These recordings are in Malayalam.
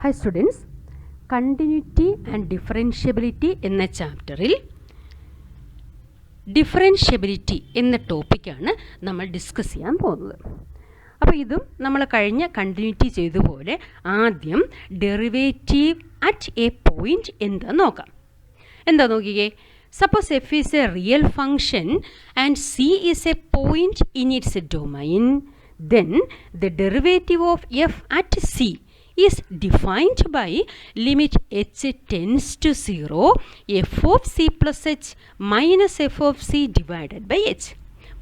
Hi students, continuity and differentiability എന്ന ചാപ്റ്ററിൽ ഡിഫറൻഷ്യബിലിറ്റി എന്ന ടോപ്പിക്കാണ് നമ്മൾ ഡിസ്കസ് ചെയ്യാൻ പോകുന്നത്. അപ്പോൾ ഇതും നമ്മൾ കഴിഞ്ഞ കണ്ടിന്യൂറ്റി ചെയ്തതുപോലെ ആദ്യം ഡെറിവേറ്റീവ് അറ്റ് എ പോയിന്റ് എന്താ നോക്കാം. എന്താ നോക്കിക്കേ, suppose F is A real function and C is A point in its domain, then the derivative of f at c is defined by limit h tends to 0 f of c plus h minus f of c divided by h,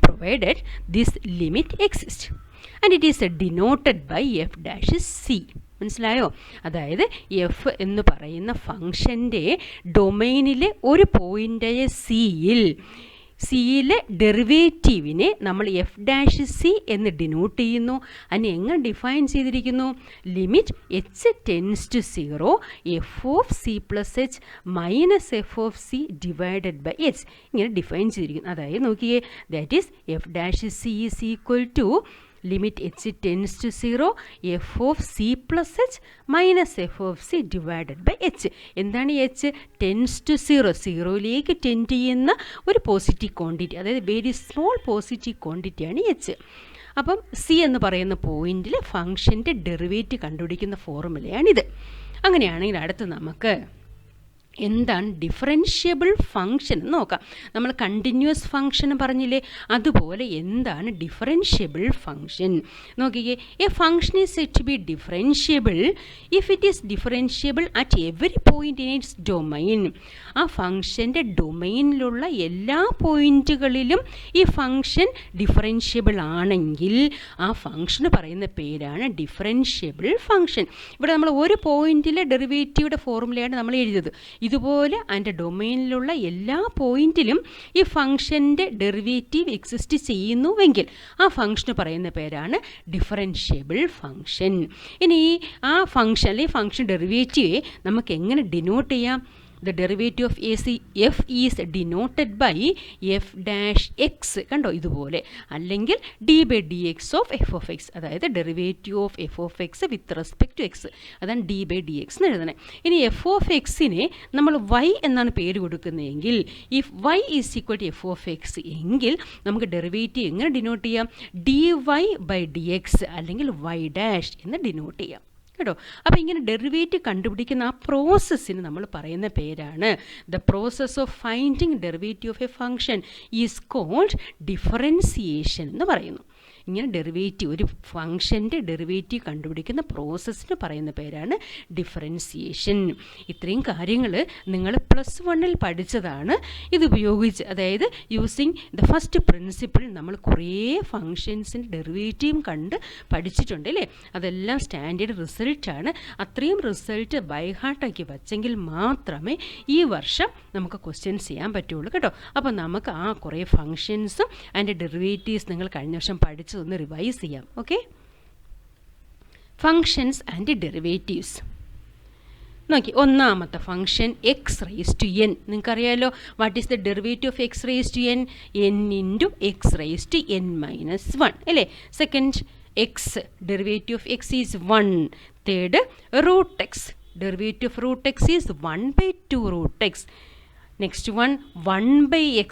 provided this limit exists, and it is denoted by f dash c. മനസ്സിലായോ? അതായത് എഫ് എന്ന് പറയുന്ന ഫംഗ്ഷൻ്റെ ഡൊമൈനിലെ ഒരു പോയിൻ്റായ സിയിലെ ഡെറിവേറ്റീവിനെ നമ്മൾ എഫ് ഡാഷ് സി എന്ന് ഡിനോട്ട് ചെയ്യുന്നു. അതിനെ എങ്ങനെ ഡിഫൈൻ ചെയ്തിരിക്കുന്നു? Limit h tends to 0 f of c plus h minus f of c divided by h, ഇങ്ങനെ ഡിഫൈൻ ചെയ്തിരിക്കുന്നു. അതായത് നോക്കിയേ, that is f dash c is equal to limit h tends to 0 f of c plus h minus f of c divided by h. എന്താണ് എച്ച്? ടെൻസ് ടു 0, സീറോയിലേക്ക് ടെൻഡ് ചെയ്യുന്ന ഒരു പോസിറ്റീവ് ക്വാണ്ടിറ്റി, അതായത് വെരി സ്മോൾ പോസിറ്റീവ് ക്വാണ്ടിറ്റിയാണ് എച്ച്. അപ്പം സി എന്ന് പറയുന്ന പോയിന്റിൽ ഫംഗ്ഷൻ്റെ ഡെറിവേറ്റീവ് കണ്ടുപിടിക്കുന്ന ഫോർമുലയാണിത്. അങ്ങനെയാണെങ്കിൽ അടുത്ത് നമുക്ക് എന്താണ് ഡിഫറൻഷ്യബിൾ ഫംഗ്ഷൻ എന്ന് നോക്കാം. നമ്മൾ കണ്ടിന്യൂസ് ഫംഗ്ഷൻ പറഞ്ഞില്ലേ, അതുപോലെ എന്താണ് ഡിഫറൻഷ്യബിൾ ഫംഗ്ഷൻ നോക്കിക്കേ. A function is said to be differentiable if it is differentiable at every point in its domain. ആ ഫംഗ്ഷൻ്റെ ഡൊമൈനിലുള്ള എല്ലാ പോയിന്റുകളിലും ഈ ഫംഗ്ഷൻ ഡിഫറൻഷ്യബിൾ ആണെങ്കിൽ ആ ഫംഗ്ഷന് പറയുന്ന പേരാണ് ഡിഫറൻഷ്യബിൾ ഫംഗ്ഷൻ. ഇവിടെ നമ്മൾ ഒരു പോയിന്റിലെ ഡെറിവേറ്റീവിടെ ഫോർമുലയാണ് നമ്മൾ എഴുതിയത്. ഇതുപോലെ അതിൻ്റെ ഡൊമൈനിലുള്ള എല്ലാ പോയിന്റിലും ഈ ഫംഗ്ഷൻ്റെ ഡെറിവേറ്റീവ് എക്സിസ്റ്റ് ചെയ്യുന്നുവെങ്കിൽ ആ ഫംഗ്ഷന് പറയുന്ന പേരാണ് ഡിഫറൻഷ്യബിൾ ഫംഗ്ഷൻ. ഇനി ആ ഫംഗ്ഷൻ അല്ലെങ്കിൽ ഫംഗ്ഷൻ ഡെറിവേറ്റീവ് നമുക്ക് എങ്ങനെ ഡിനോട്ട് ചെയ്യാം? The derivative of f is denoted by f dash x, കണ്ടോ ഇതുപോലെ, അല്ലെങ്കിൽ d by dx of f of x, അതായത് derivative of f of x with respect to x, അതാണ് d by dx എന്ന് എഴുതണേ. ഇനി എഫ് ഓഫ് എക്സിനെ നമ്മൾ y എന്നാണ് പേര് കൊടുക്കുന്നതെങ്കിൽ if y is equal to f of x എങ്കിൽ നമുക്ക് ഡെറിവേറ്റീവ് എങ്ങനെ ഡിനോട്ട് ചെയ്യാം? dy by dx അല്ലെങ്കിൽ y ഡാഷ് എന്ന് ഡിനോട്ട് ചെയ്യാം കേട്ടോ. അപ്പോൾ ഇങ്ങനെ ഡെറിവേറ്റീവ് കണ്ടുപിടിക്കുന്ന ആ പ്രോസസ്സിന് നമ്മൾ പറയുന്ന പേരാണ് the process of finding derivative of a function is called differentiation എന്ന് പറയുന്നു. ഇങ്ങനെ ഡെറിവേറ്റീവ്, ഒരു ഫംഗ്ഷൻ്റെ ഡെറിവേറ്റീവ് കണ്ടുപിടിക്കുന്ന പ്രോസസ്സിന് പറയുന്ന പേരാണ് ഡിഫറൻസിയേഷൻ. ഇത്രയും കാര്യങ്ങൾ നിങ്ങൾ +1 പഠിച്ചതാണ്. ഇതുപയോഗിച്ച്, അതായത് യൂസിങ് ദ ഫസ്റ്റ് പ്രിൻസിപ്പിൾ, നമ്മൾ കുറേ ഫങ്ഷൻസിൻ്റെ ഡെറിവേറ്റീവും കണ്ട് പഠിച്ചിട്ടുണ്ട് അല്ലേ. അതെല്ലാം സ്റ്റാൻഡേർഡ് റിസൾട്ടാണ്. അത്രയും റിസൾട്ട് ബൈഹാർട്ടാക്കി വച്ചെങ്കിൽ മാത്രമേ ഈ വർഷം നമുക്ക് ക്വസ്റ്റ്യൻസ് ചെയ്യാൻ പറ്റുള്ളൂ കേട്ടോ. അപ്പോൾ നമുക്ക് ആ കുറേ ഫങ്ഷൻസും അതിൻ്റെ ഡെറിവേറ്റീവ്സ് നിങ്ങൾ കഴിഞ്ഞ വർഷം പഠിച്ചതൊന്ന് റിവൈസ് ചെയ്യാം. ഓക്കെ, ഫങ്ഷൻസ് ആൻഡ് ഡെറിവേറ്റീവ്സ് നോക്കി. ഒന്നാമത്തെ function x raise to n, നിങ്ങൾക്കറിയാമല്ലോ. What is the derivative of x raise to n? N into x raise to n minus 1 അല്ലേ. Second x, derivative of x is 1. Third root x, derivative of root x is 1/2 root x. Next one 1/x,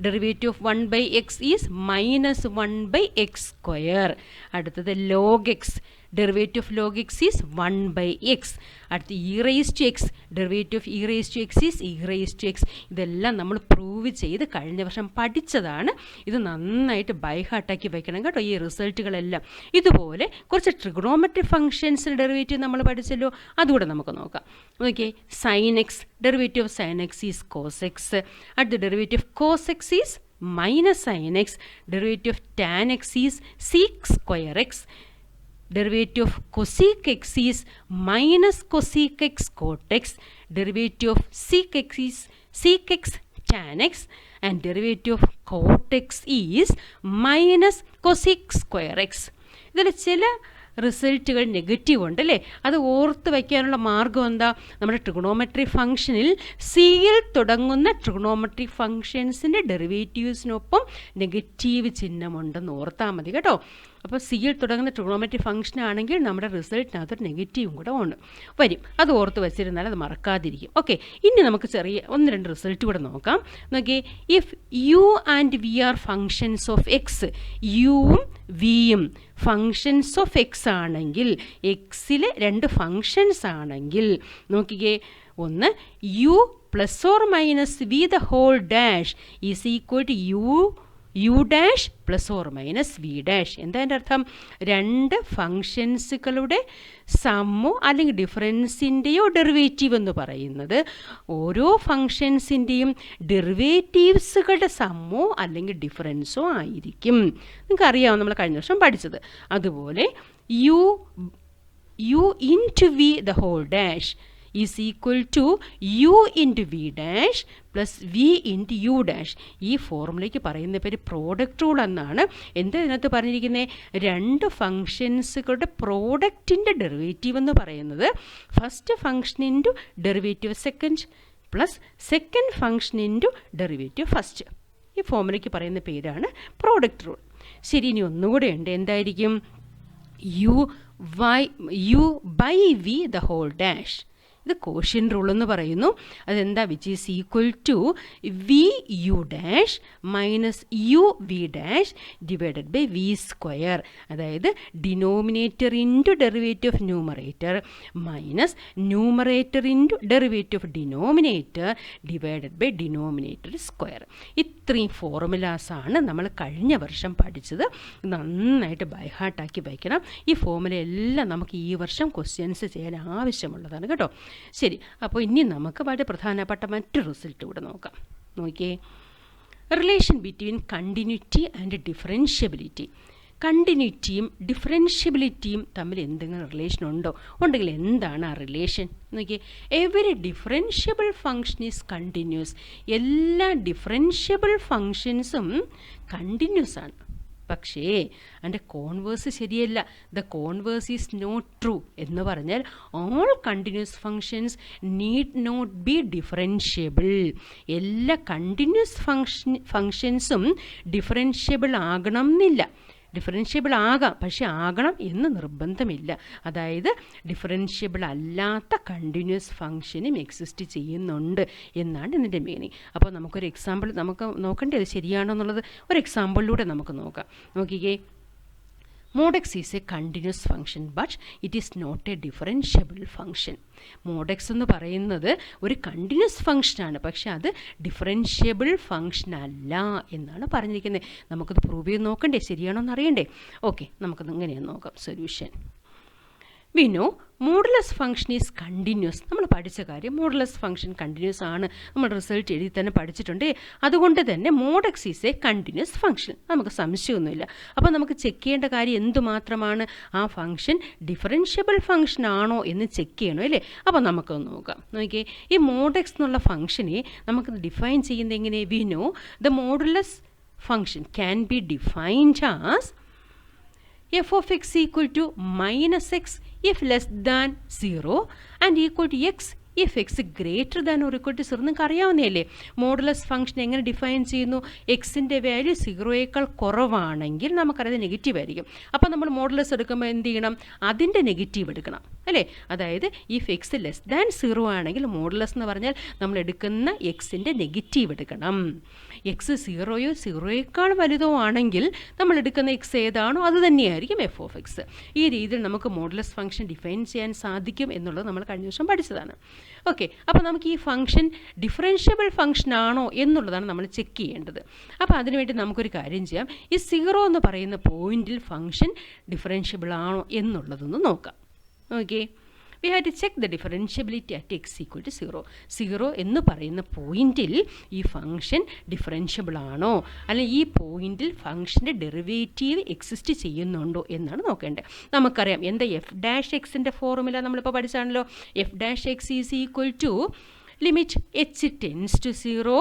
derivative of 1/x is minus 1/x square. അടുത്തത് log x, derivative of log x is 1/x. അടുത്ത് e raise to x, derivative of e raise to x is e raise to x. ഇതെല്ലാം നമ്മൾ പ്രൂവ് ചെയ്ത് കഴിഞ്ഞ വർഷം പഠിച്ചതാണ്. ഇത് നന്നായിട്ട് ബൈഹാർട്ടാക്കി വയ്ക്കണം കേട്ടോ, ഈ റിസൾട്ടുകളെല്ലാം. ഇതുപോലെ കുറച്ച് ട്രിഗണോമെട്രിക് ഫംഗ്ഷൻസിൻ്റെ ഡെറിവേറ്റീവ് നമ്മൾ പഠിച്ചല്ലോ, അതുകൂടെ നമുക്ക് നോക്കാം. Okay, sine x, derivative of sine x is cos x. അടുത്ത derivative of cos x is minus sine x. Derivative of tan x is sec square x. Derivative of cosec x is minus cosec x cot x. Derivative of sec x is sec x tan x. And derivative of cot x is minus cosec square x. ഇതിൽ ചില റിസൾട്ടുകൾ നെഗറ്റീവ് ഉണ്ട് അല്ലേ? അത് ഓർത്ത് വയ്ക്കാനുള്ള മാർഗം എന്താ? നമ്മുടെ ട്രിഗണോമെട്രി ഫംഗ്ഷനിൽ സിയിൽ തുടങ്ങുന്ന ട്രിഗണോമെട്രി ഫംഗ്ഷൻസിൻ്റെ ഡെറിവേറ്റീവ്സിനൊപ്പം നെഗറ്റീവ് ചിഹ്നമുണ്ടെന്ന് ഓർത്താൽ മതി കേട്ടോ. അപ്പോൾ സിയിൽ തുടങ്ങുന്ന ട്രിഗണോമെട്രി ഫംഗ്ഷൻ ആണെങ്കിൽ നമ്മുടെ റിസൾട്ടിനകത്തൊരു നെഗറ്റീവും കൂടെ വരും. അത് ഓർത്ത് വെച്ചിരുന്നാൽ അത് മറക്കാതിരിക്കും. ഓക്കെ, ഇനി നമുക്ക് ചെറിയ 1-2 റിസൾട്ട് കൂടെ നോക്കാം. നോക്കിയേ, if u and v are functions of x, യുവും വിയും ഫങ്ഷൻസ് ഓഫ് എക്സ് ആണെങ്കിൽ, എക്സിലെ 2 ഫങ്ഷൻസ് ആണെങ്കിൽ, നോക്കിക്കേ, ഒന്ന് u plus or minus v the whole dash is equal to u dash plus or minus v dash. എന്താ എൻ്റെ അർത്ഥം? 2 ഫങ്ഷൻസുകളുടെ സമ്മോ അല്ലെങ്കിൽ ഡിഫറൻസിൻ്റെയോ ഡെറിവേറ്റീവ് എന്ന് പറയുന്നത് ഓരോ ഫങ്ഷൻസിൻ്റെയും ഡെറിവേറ്റീവ്സുകളുടെ സമ്മോ അല്ലെങ്കിൽ ഡിഫറൻസോ ആയിരിക്കും. നിങ്ങൾക്കറിയാം, നമ്മൾ കഴിഞ്ഞ വർഷം പഠിച്ചത്. അതുപോലെ u into v the whole dash is equal to u into v dash plus v into u dash. ഈ ഫോർമുലയ്ക്ക് പറയുന്ന പേര് പ്രോഡക്റ്റ് റൂൾ എന്നാണ്. എന്താ ഇതിനകത്ത് പറഞ്ഞിരിക്കുന്നത്? 2 ഫങ്ഷൻസുകളുടെ പ്രോഡക്റ്റിൻ്റെ ഡെറിവേറ്റീവ് എന്ന് പറയുന്നത് first function into derivative second plus second function into derivative first. ഈ ഫോർമുലയ്ക്ക് പറയുന്ന പേരാണ് പ്രോഡക്റ്റ് റൂൾ. ശരി, ഇനി ഒന്നുകൂടെ ഉണ്ട്. എന്തായിരിക്കും? U by v the whole dash. ഇത് കോഷ്യൻ റൂൾ എന്ന് പറയുന്നു. അതെന്താ? Which is equal to v u dash minus u v dash divided by v square. അതായത് denominator into derivative of numerator minus numerator into derivative of denominator divided by denominator square. ഇത്രയും ഫോർമുലാസാണ് നമ്മൾ കഴിഞ്ഞ വർഷം പഠിച്ചത്. നന്നായിട്ട് ബൈഹാർട്ടാക്കി വയ്ക്കണം. ഈ ഫോർമുല എല്ലാം നമുക്ക് ഈ വർഷം ക്വസ്റ്റ്യൻസ് ചെയ്യാൻ ആവശ്യമുള്ളതാണ് കേട്ടോ. ശരി, അപ്പോൾ ഇനി നമുക്ക് വളരെ പ്രധാനപ്പെട്ട മറ്റൊരു റിസൾട്ട് കൂടെ നോക്കാം. നോക്കിയേ, relation between continuity and differentiability. കണ്ടിന്യൂറ്റിയും ഡിഫറൻഷ്യബിലിറ്റിയും തമ്മിൽ എന്തെങ്കിലും റിലേഷൻ ഉണ്ടെങ്കിൽ എന്താണ് ആ റിലേഷൻ? നോക്കിയേ, every differentiable function is continuous. എല്ലാ ഡിഫറൻഷ്യബിൾ ഫങ്ഷൻസും കണ്ടിന്യൂസ് ആണ്. പക്ഷേ അതിൻ്റെ കോൺവേഴ്സ് ശരിയല്ല. The converse is not true എന്ന് പറഞ്ഞാൽ all continuous functions need not be differentiable. എല്ലാ കണ്ടിന്യൂസ് ഫങ്ഷൻസും ഡിഫറൻഷ്യബിൾ ആകണം എന്നില്ല. ഡിഫറൻഷ്യബിൾ ആകാം, പക്ഷെ ആകണം എന്ന് നിർബന്ധമില്ല. അതായത് ഡിഫറൻഷ്യബിൾ അല്ലാത്ത കണ്ടിന്യൂസ് ഫങ്ഷനും എക്സിസ്റ്റ് ചെയ്യുന്നുണ്ട് എന്നാണ് ഇതിൻ്റെ മീനിങ്. അപ്പോൾ നമുക്കൊരു എക്സാമ്പിൾ നമുക്ക് നോക്കേണ്ടത് ശരിയാണോ എന്നുള്ളത് ഒരു എക്സാമ്പിളിലൂടെ നമുക്ക് നോക്കാം. നോക്കിക്കേ, mod x is a continuous function but it is not a differentiable function. mod x എന്ന് പറയുന്നത് ഒരു കണ്ടിന്യൂസ് ഫംഗ്ഷനാണ്, പക്ഷെ അത് ഡിഫറൻഷ്യബിൾ ഫംഗ്ഷൻ അല്ല എന്നാണ് പറഞ്ഞിരിക്കുന്നത്. നമുക്കത് പ്രൂവ് ചെയ്ത് നോക്കണ്ടേ, ശരിയാണോ എന്ന് അറിയണ്ടേ? ഓക്കെ, നമുക്കത് ഇങ്ങനെയാണ് നോക്കാം. Solution we know modulus function is continuous. നമ്മൾ പഠിച്ച കാര്യം മോഡുലസ് ഫംഗ്ഷൻ കണ്ടിന്യൂസ് ആണ്. നമ്മൾ റിസൾട്ട് എഴുതി തന്നെ പഠിച്ചിട്ടുണ്ട്. അതുകൊണ്ട് തന്നെ mod x is A continuous function, നമുക്ക് സംശയമൊന്നുമില്ല. അപ്പോൾ നമുക്ക് ചെക്ക് ചെയ്യേണ്ട കാര്യം എന്തുമാത്രമാണ്? ആ ഫംഗ്ഷൻ ഡിഫറൻഷ്യബിൾ ഫംഗ്ഷൻ ആണോ എന്ന് ചെക്ക് ചെയ്യണം അല്ലേ? അപ്പോൾ നമുക്കൊന്ന് നോക്കാം. നോക്കിയേ, ഈ mod x എന്നുള്ള ഫംഗ്ഷനെ നമുക്ക് ഡിഫൈൻ ചെയ്യുന്നത് എങ്ങനെ? We know the modulus function can be defined as f of x equal to minus x if less than 0 and equal to x if x greater than or equal to 0. നിങ്ങൾക്ക് അറിയാവുന്നതല്ലേ മോഡുലസ് ഫംഗ്ഷൻ എങ്ങനെ ഡിഫൈൻ ചെയ്യുന്നു? എക്സിൻ്റെ വാല്യൂ 0യേക്കാൾ കുറവാണെങ്കിൽ നമുക്കറിയാം നെഗറ്റീവ് ആയിരിക്കും. അപ്പോൾ നമ്മൾ മോഡുലസ് എടുക്കുമ്പോൾ എന്ത് ചെയ്യണം? അതിൻ്റെ നെഗറ്റീവ് എടുക്കണം അല്ലേ? അതായത് ഇഫ് എക്സ് ലെസ് ദാൻ 0 ആണെങ്കിൽ മോഡുലസ് എന്ന് പറഞ്ഞാൽ നമ്മൾ എടുക്കുന്ന എക്സിൻ്റെ നെഗറ്റീവ് എടുക്കണം. എക്സ് 0യേക്കാൾ വലുതോ ആണെങ്കിൽ നമ്മൾ എടുക്കുന്ന എക്സ് ഏതാണോ അത് തന്നെയായിരിക്കും എഫ് ഓഫ് എക്സ്. ഈ രീതിയിൽ നമുക്ക് മോഡുലസ് ഫംഗ്ഷൻ ഡിഫൈൻ ചെയ്യാൻ സാധിക്കും എന്നുള്ളത് നമ്മൾ കഴിഞ്ഞ ദിവസം പഠിച്ചതാണ്. ഓക്കെ, അപ്പോൾ നമുക്ക് ഈ ഫംഗ്ഷൻ ഡിഫറൻഷ്യബിൾ ഫംഗ്ഷൻ ആണോ എന്നുള്ളതാണ് നമ്മൾ ചെക്ക് ചെയ്യേണ്ടത്. അപ്പോൾ അതിനുവേണ്ടി നമുക്കൊരു കാര്യം ചെയ്യാം. ഈ 0 എന്ന് പറയുന്ന പോയിന്റിൽ ഫംഗ്ഷൻ ഡിഫറൻഷ്യബിൾ ആണോ എന്നുള്ളതൊന്ന് നോക്കാം. Okay, we have to check the differentiability at x equal to 0. 0 എന്ന് പറയുന്ന പോയിന്റിൽ ഈ ഫംഗ്ഷൻ ഡിഫറൻഷ്യബിൾ ആണോ, അല്ലെങ്കിൽ ഈ പോയിന്റിൽ ഫംഗ്ഷൻ്റെ ഡെറിവേറ്റീവ് എക്സിസ്റ്റ് ചെയ്യുന്നുണ്ടോ എന്നാണ് നോക്കേണ്ടത്. നമുക്കറിയാം എന്താ എഫ് ഡാഷ് എക്സിൻ്റെ ഫോർമുല നമ്മളിപ്പോൾ പഠിച്ചാണല്ലോ. F dash x is equal to limit h tends to 0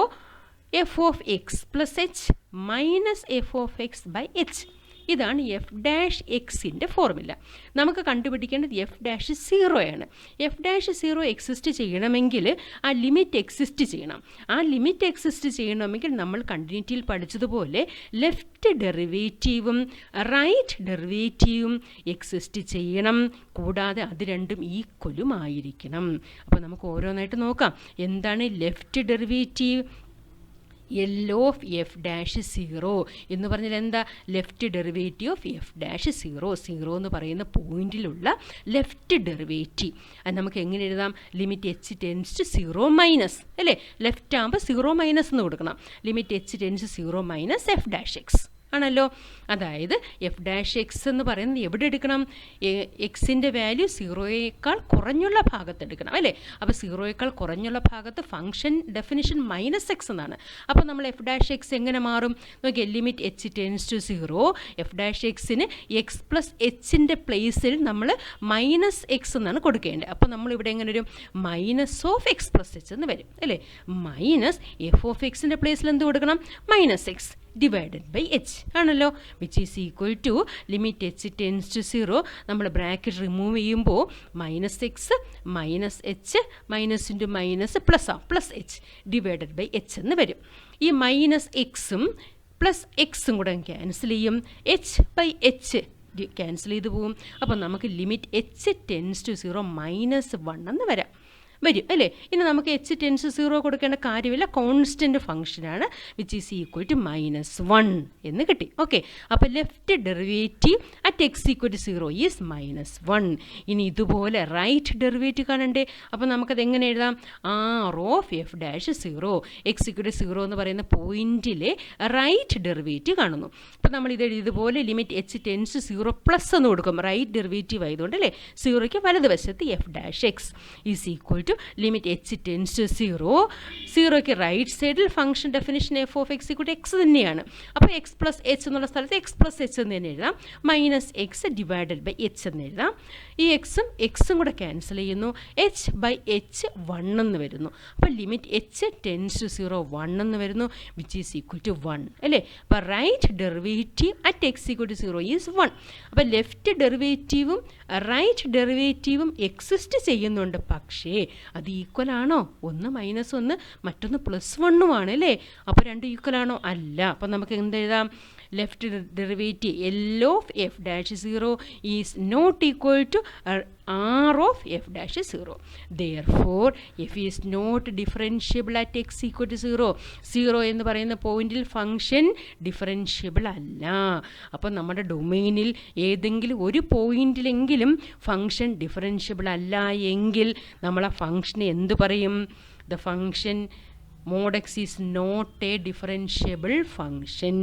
f of x plus h minus f of x by h. ഇതാണ് എഫ് ഡാഷ് എക്സിൻ്റെ ഫോർമുല. നമുക്ക് കണ്ടുപിടിക്കേണ്ടത് എഫ് ഡാഷ് 0 ആണ്. എഫ് ഡാഷ് 0 എക്സിസ്റ്റ് ചെയ്യണമെങ്കിൽ ആ ലിമിറ്റ് എക്സിസ്റ്റ് ചെയ്യണം. ആ ലിമിറ്റ് എക്സിസ്റ്റ് ചെയ്യണമെങ്കിൽ നമ്മൾ കണ്ടിന്യൂറ്റിയിൽ പഠിച്ചതുപോലെ ലെഫ്റ്റ് ഡെറിവേറ്റീവും റൈറ്റ് ഡെറിവേറ്റീവും എക്സിസ്റ്റ് ചെയ്യണം. കൂടാതെ അത് രണ്ടും ഈക്വലും ആയിരിക്കണം. അപ്പോൾ നമുക്ക് ഓരോന്നായിട്ട് നോക്കാം. എന്താണ് left derivative? L of f dash 0 എന്ന് പറഞ്ഞാൽ എന്താ? Left derivative of f dash 0 എന്ന് പറയുന്ന പോയിന്റിലുള്ള ലെഫ്റ്റ് ഡെറിവേറ്റീവ്. അത് നമുക്ക് എങ്ങനെ എഴുതാം? Limit h tends to 0 minus അല്ലേ? ലെഫ്റ്റ് ആകുമ്പോൾ 0 മൈനസ് എന്ന് കൊടുക്കണം. Limit h tends 0 minus f dash x ആണല്ലോ. അതായത് എഫ് ഡാഷ് എക്സ് എന്ന് പറയുന്നത് എവിടെ എടുക്കണം? എക്സിൻ്റെ വാല്യൂ 0യേക്കാൾ കുറഞ്ഞുള്ള ഭാഗത്ത് എടുക്കണം അല്ലേ? അപ്പോൾ 0യേക്കാൾ കുറഞ്ഞുള്ള ഭാഗത്ത് ഫംഗ്ഷൻ ഡെഫിനിഷൻ -x എന്നാണ്. അപ്പോൾ നമ്മൾ എഫ് ഡാഷ് എക്സ് എങ്ങനെ മാറും? നോക്കിയാൽ limit h tends to 0 f dash എക്സിന് എക്സ് പ്ലസ് എച്ചിൻ്റെ പ്ലേസിൽ നമ്മൾ -x എന്നാണ് കൊടുക്കേണ്ടത്. അപ്പോൾ നമ്മളിവിടെ എങ്ങനെ വരും? -(x+h) എന്ന് വരും അല്ലേ? മൈനസ് എഫ് ഓഫ് എക്സിൻ്റെ പ്ലേസിൽ എന്ത് കൊടുക്കണം? -x divided by h ആണല്ലോ, which is equal to limit h tends to 0. നമ്മൾ ബ്രാക്കറ്റ് റിമൂവ് ചെയ്യുമ്പോൾ -x -h minus into minus plus h divided by h എന്ന് വരും. ഈ -xും പ്ലസ് എക്സും കൂടെ ക്യാൻസൽ ചെയ്യും. h/h ക്യാൻസൽ ചെയ്ത് പോവും. അപ്പോൾ നമുക്ക് ലിമിറ്റ് h ടെൻസ് ടു 0 -1 എന്ന് വരും അല്ലേ? ഇനി നമുക്ക് എച്ച് ടെൻസ് 0 കൊടുക്കേണ്ട കാര്യമില്ല. കോൺസ്റ്റൻറ്റ് ഫംഗ്ഷനാണ്, വിച്ച് ഈസ് ഈക്വൽ ടു -1 എന്ന് കിട്ടി. ഓക്കെ, അപ്പോൾ left derivative at x equal to 0 is -1. ഇനി ഇതുപോലെ റൈറ്റ് ഡെറിവേറ്റീവ് കാണണ്ടേ? അപ്പോൾ നമുക്കത് എങ്ങനെ എഴുതാം? R of f dash 0 x equal to 0 എന്ന് പറയുന്ന പോയിന്റിലെ റൈറ്റ് ഡെറിവേറ്റീവ് കാണുന്നു. അപ്പോൾ നമ്മൾ ഇത് ഇതുപോലെ ലിമിറ്റ് എച്ച് ടെൻസ് 0 പ്ലസ് എന്ന് കൊടുക്കും. റൈറ്റ് ഡെറിവേറ്റീവ് ആയതുകൊണ്ട് അല്ലേ? 0യ്ക്ക് വലതുവശത്ത് f dash x is equal to limit h tends to 0യ്ക്ക് റൈറ്റ് സൈഡിൽ function definition f of x equal to x തന്നെയാണ്. അപ്പോൾ എക്സ് പ്ലസ് എച്ച് എന്നുള്ള സ്ഥലത്ത് എക്സ് പ്ലസ് എച്ച് എന്ന് തന്നെ എഴുതാം. -x ഡിവൈഡഡ് ബൈ എച്ച് എന്ന് എഴുതാം. ഈ എക്സും കൂടെ ക്യാൻസൽ ചെയ്യുന്നു. h/h 1 എന്ന് വരുന്നു. അപ്പോൾ ലിമിറ്റ് എച്ച് ടെൻസ് ടു 0 1 എന്ന് വരുന്നു, വിച്ച് ഈസ് ഈക്വൽ ടു 1 അല്ലേ? അപ്പോൾ right derivative at x equal to 0 is 1. അപ്പോൾ ലെഫ്റ്റ് ഡെറിവേറ്റീവും റൈറ്റ് ഡെറിവേറ്റീവും എക്സിസ്റ്റ് ചെയ്യുന്നുണ്ട്. പക്ഷേ അത് ഈക്വൽ ആണോ? ഒന്ന് -1 മറ്റൊന്ന് +1 ആണ് അല്ലേ? അപ്പോൾ രണ്ടും ഈക്വൽ ആണോ? അല്ല. അപ്പോൾ നമുക്ക് എന്തെഴുതാം? Left derivative L of f dash 0 is not equal to R of f dash 0. Therefore f is not differentiable at x equal to 0 എന്ന് പറയുന്ന പോയിന്റിൽ ഫംഗ്ഷൻ ഡിഫറൻഷ്യബിൾ അല്ല. അപ്പം നമ്മുടെ ഡൊമെയിനിൽ ഏതെങ്കിലും ഒരു പോയിന്റിലെങ്കിലും ഫംഗ്ഷൻ ഡിഫറൻഷ്യബിൾ അല്ല എങ്കിൽ നമ്മൾ ആ ഫംഗ്ഷനെ എന്ത് പറയും? The function mod x is not a differentiable function.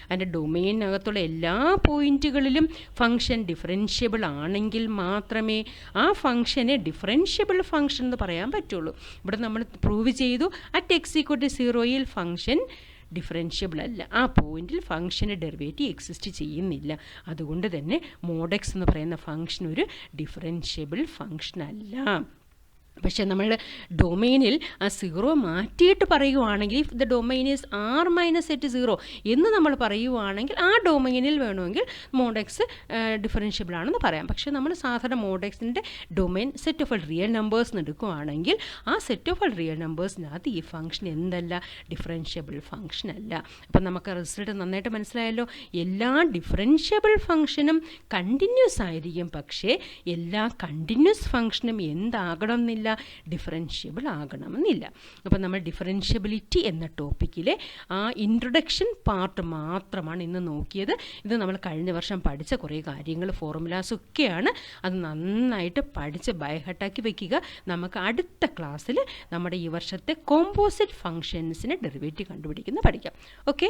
അതിൻ്റെ ഡൊമെയിനകത്തുള്ള എല്ലാ പോയിന്റുകളിലും ഫംഗ്ഷൻ ഡിഫറൻഷ്യബിൾ ആണെങ്കിൽ മാത്രമേ ആ ഫംഗ്ഷനെ ഡിഫറൻഷ്യബിൾ ഫംഗ്ഷൻ എന്ന് പറയാൻ പറ്റുള്ളൂ. ഇവിടെ നമ്മൾ പ്രൂവ് ചെയ്തു അറ്റ് എക്സ് ഈക്വൽ ടു 0യിൽ ഫംഗ്ഷൻ ഡിഫറൻഷ്യബിൾ അല്ല. ആ പോയിന്റിൽ ഫംഗ്ഷന് ഡെറിവേറ്റീവ് എക്സിസ്റ്റ് ചെയ്യുന്നില്ല. അതുകൊണ്ട് തന്നെ mod x എന്ന് പറയുന്ന ഫംഗ്ഷൻ ഒരു ഡിഫറൻഷ്യബിൾ ഫംഗ്ഷൻ അല്ല. പക്ഷേ നമ്മൾ ഡൊമെയിനിൽ ആ 0 മാറ്റിയിട്ട് പറയുവാണെങ്കിൽ if the domain is r - 0 എന്ന് നമ്മൾ പറയുവാണെങ്കിൽ ആ ഡൊമെയിനിൽ വേണമെങ്കിൽ mod x ഡിഫറൻഷ്യബിൾ ആണെന്ന് പറയാം. പക്ഷേ നമ്മൾ സാധാരണ mod xൻ്റെ domain set of all real numbers എടുക്കുകയാണെങ്കിൽ ആ സെറ്റ് ഓഫ് ഓൾ റിയൽ നമ്പേഴ്സിനകത്ത് ഈ ഫംഗ്ഷൻ എന്തല്ല? ഡിഫറൻഷ്യബിൾ ഫംഗ്ഷൻ അല്ല. അപ്പം നമുക്ക് റിസൾട്ട് നന്നായിട്ട് മനസ്സിലായല്ലോ. എല്ലാ ഡിഫറൻഷ്യബിൾ ഫംഗ്ഷനും കണ്ടിന്യൂസ് ആയിരിക്കും. പക്ഷേ എല്ലാ കണ്ടിന്യൂസ് ഫംഗ്ഷനും എന്താകണമെന്നില്ല? ഡിഫറൻഷ്യബിൾ ആകണമെന്നില്ല. അപ്പോൾ നമ്മൾ ഡിഫറൻഷ്യബിലിറ്റി എന്ന ടോപ്പിക്കിലെ ആ ഇൻട്രൊഡക്ഷൻ പാർട്ട് മാത്രമാണ് ഇന്ന് നോക്കിയത്. ഇത് നമ്മൾ കഴിഞ്ഞ വർഷം പഠിച്ച കുറേ കാര്യങ്ങൾ ഫോർമുലാസ് ഒക്കെയാണ്. അത് നന്നായിട്ട് പഠിച്ച് ബൈഹാർട്ടാക്കി വെക്കുക. നമുക്ക് അടുത്ത ക്ലാസ്സിൽ നമ്മുടെ ഈ വർഷത്തെ കോമ്പോസിറ്റ് ഫംഗ്ഷൻസിന് ഡെറിവേറ്റീവ് കണ്ടുപിടിക്കുന്നത് പഠിക്കാം. ഓക്കെ.